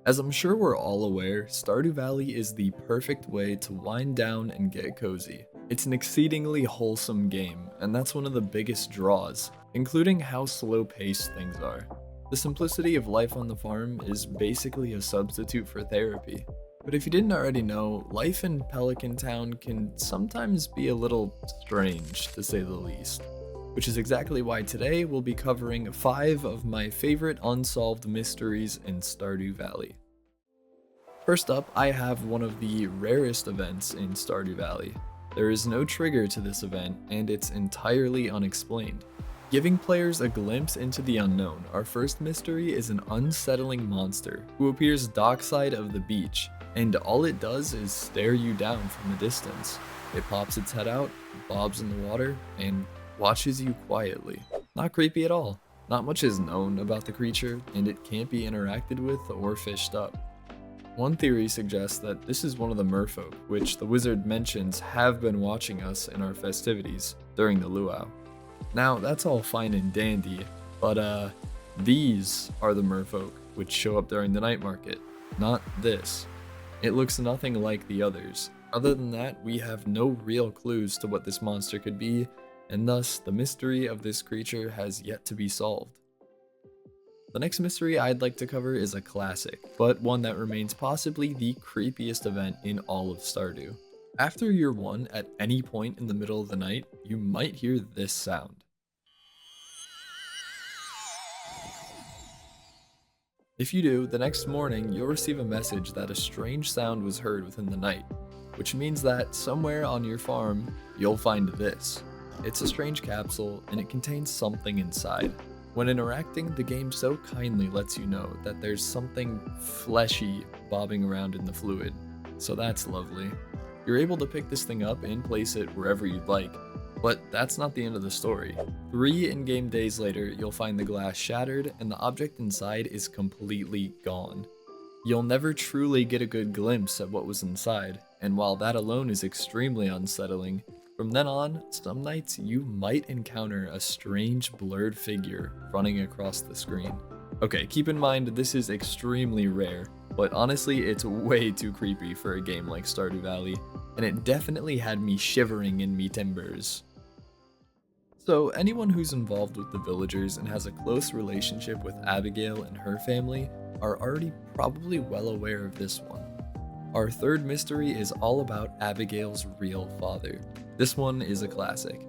As I'm sure we're all aware, Stardew Valley is the perfect way to wind down and get cozy. It's an exceedingly wholesome game, and that's one of the biggest draws, including how slow-paced things are. The simplicity of life on the farm is basically a substitute for therapy. But if you didn't already know, life in Pelican Town can sometimes be a little strange, to say the least. Which is exactly why today we'll be covering 5 of my favorite unsolved mysteries in Stardew Valley. First up, I have one of the rarest events in Stardew Valley. There is no trigger to this event, and it's entirely unexplained. Giving players a glimpse into the unknown, our first mystery is an unsettling monster who appears dockside of the beach, and all it does is stare you down from a distance. It pops its head out, bobs in the water, and watches you quietly. Not creepy at all. Not much is known about the creature, and it can't be interacted with or fished up. One theory suggests that this is one of the merfolk, which the wizard mentions have been watching us in our festivities during the luau. Now, that's all fine and dandy, but these are the merfolk which show up during the night market, not this. It looks nothing like the others. Other than that, we have no real clues to what this monster could be, and thus the mystery of this creature has yet to be solved. The next mystery I'd like to cover is a classic, but one that remains possibly the creepiest event in all of Stardew. After year 1, at any point in the middle of the night, you might hear this sound. If you do, the next morning you'll receive a message that a strange sound was heard within the night, which means that somewhere on your farm, you'll find this. It's a strange capsule, and it contains something inside. When interacting, the game so kindly lets you know that there's something fleshy bobbing around in the fluid, so that's lovely. You're able to pick this thing up and place it wherever you'd like, but that's not the end of the story. 3 in-game days later, you'll find the glass shattered, and the object inside is completely gone. You'll never truly get a good glimpse at what was inside, and while that alone is extremely unsettling, from then on, some nights you might encounter a strange blurred figure running across the screen. Okay, keep in mind this is extremely rare, but honestly it's way too creepy for a game like Stardew Valley, and it definitely had me shivering in me timbers. So anyone who's involved with the villagers and has a close relationship with Abigail and her family are already probably well aware of this one. Our third mystery is all about Abigail's real father. This one is a classic.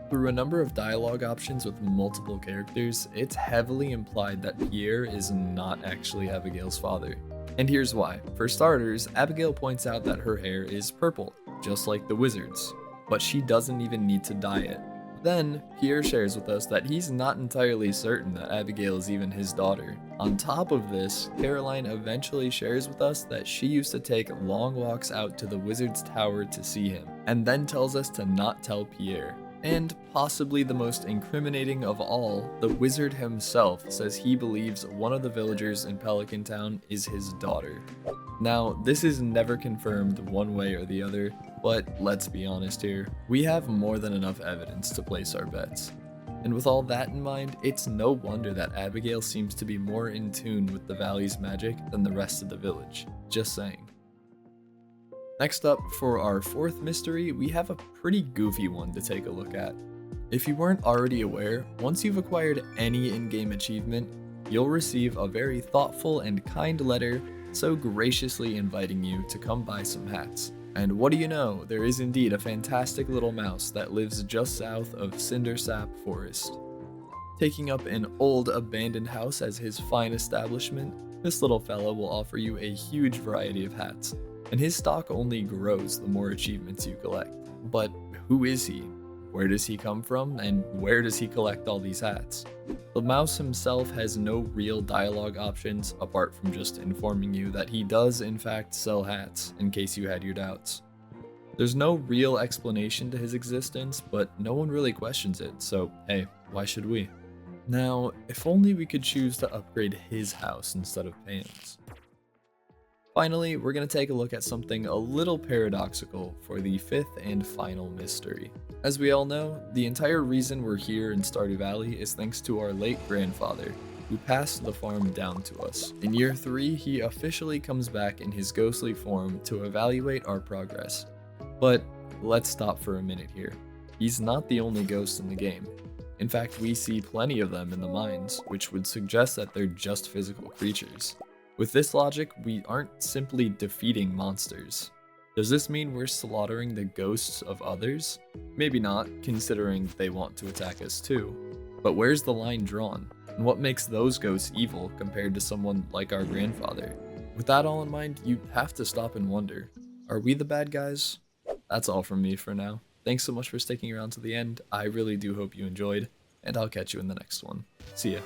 Through a number of dialogue options with multiple characters, it's heavily implied that Pierre is not actually Abigail's father. And here's why. For starters, Abigail points out that her hair is purple, just like the wizard's, but she doesn't even need to dye it. Then, Pierre shares with us that he's not entirely certain that Abigail is even his daughter. On top of this, Caroline eventually shares with us that she used to take long walks out to the wizard's tower to see him, and then tells us to not tell Pierre. And possibly the most incriminating of all, the wizard himself says he believes one of the villagers in Pelican Town is his daughter. Now, this is never confirmed one way or the other, but let's be honest here, we have more than enough evidence to place our bets. And with all that in mind, it's no wonder that Abigail seems to be more in tune with the valley's magic than the rest of the village. Just saying. Next up, for our fourth mystery, we have a pretty goofy one to take a look at. If you weren't already aware, once you've acquired any in-game achievement, you'll receive a very thoughtful and kind letter so graciously inviting you to come buy some hats. And what do you know, there is indeed a fantastic little mouse that lives just south of Cindersap Forest. Taking up an old abandoned house as his fine establishment, this little fella will offer you a huge variety of hats, and his stock only grows the more achievements you collect. But who is he? Where does he come from, and where does he collect all these hats? The mouse himself has no real dialogue options apart from just informing you that he does in fact sell hats, in case you had your doubts. There's no real explanation to his existence, but no one really questions it, so hey, why should we? Now, if only we could choose to upgrade his house instead of Pam's. Finally, we're going to take a look at something a little paradoxical for the fifth and final mystery. As we all know, the entire reason we're here in Stardew Valley is thanks to our late grandfather, who passed the farm down to us. In year 3, he officially comes back in his ghostly form to evaluate our progress. But let's stop for a minute here. He's not the only ghost in the game. In fact, we see plenty of them in the mines, which would suggest that they're just physical creatures. With this logic, we aren't simply defeating monsters. Does this mean we're slaughtering the ghosts of others? Maybe not, considering they want to attack us too. But where's the line drawn? And what makes those ghosts evil compared to someone like our grandfather? With that all in mind, you have to stop and wonder, are we the bad guys? That's all from me for now. Thanks so much for sticking around to the end. I really do hope you enjoyed, and I'll catch you in the next one. See ya.